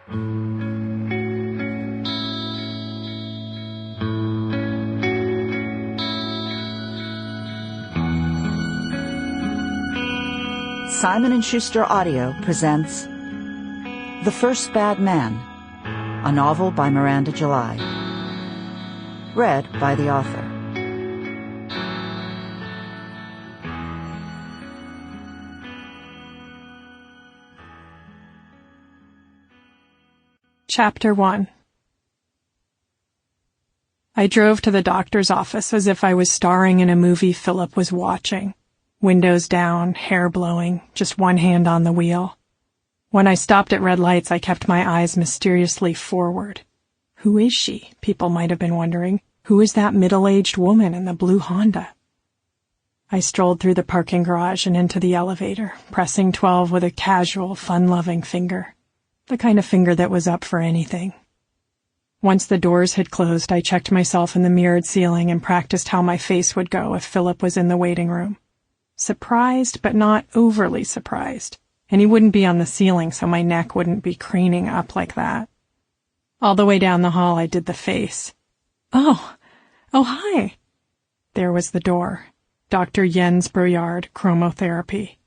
Simon & Schuster Audio presents The First Bad Man, a novel by Miranda July. Read by the author. Chapter 1. I drove to the doctor's office as if I was starring in a movie Philip was watching. Windows down, hair blowing, just one hand on the wheel. When I stopped at red lights, I kept my eyes mysteriously forward. Who is she? People might have been wondering. Who is that middle-aged woman in the blue Honda? I strolled through the parking garage and into the elevator, pressing 12 with a casual, fun-loving finger. The kind of finger that was up for anything. Once the doors had closed, I checked myself in the mirrored ceiling and practiced how my face would go if Philip was in the waiting room. Surprised, but not overly surprised. And he wouldn't be on the ceiling, so my neck wouldn't be craning up like that. All the way down the hall, I did the face. Oh, hi. There was the door. Dr. Jens Bruyard, chromotherapy.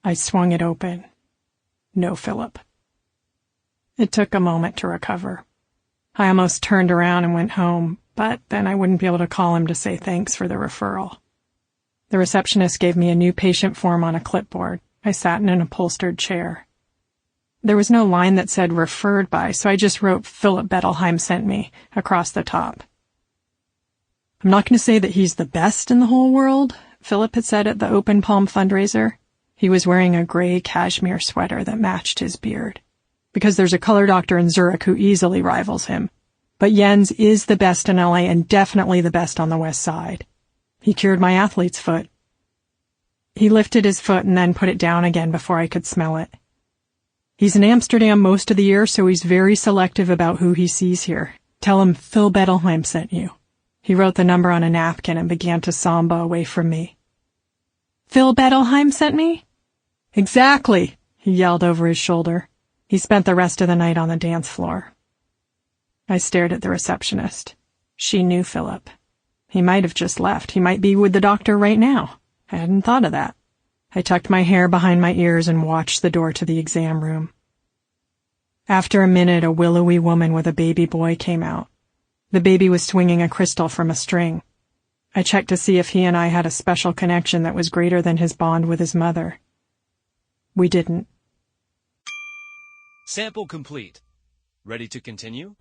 I swung it open. No Philip. It took a moment to recover. I almost turned around and went home, but then I wouldn't be able to call him to say thanks for the referral. The receptionist gave me a new patient form on a clipboard. I sat in an upholstered chair. There was no line that said referred by, so I just wrote Philip Bettelheim sent me across the top. I'm not going to say that he's the best in the whole world, Philip had said at the Open Palm fundraiser. He was wearing a gray cashmere sweater that matched his beard. Because there's a color doctor in Zurich who easily rivals him. But Jens is the best in LA and definitely the best on the West Side. He cured my athlete's foot. He lifted his foot and then put it down again before I could smell it. He's in Amsterdam most of the year, so he's very selective about who he sees here. Tell him Phil Bettelheim sent you. He wrote the number on a napkin and began to samba away from me. Phil Bettelheim sent me? Exactly, he yelled over his shoulder. He spent the rest of the night on the dance floor. I stared at the receptionist. She knew Philip. He might have just left. He might be with the doctor right now. I hadn't thought of that. I tucked my hair behind my ears and watched the door to the exam room. After a minute, a willowy woman with a baby boy came out. The baby was swinging a crystal from a string. I checked to see if he and I had a special connection that was greater than his bond with his mother. We didn't. Sample complete. Ready to continue?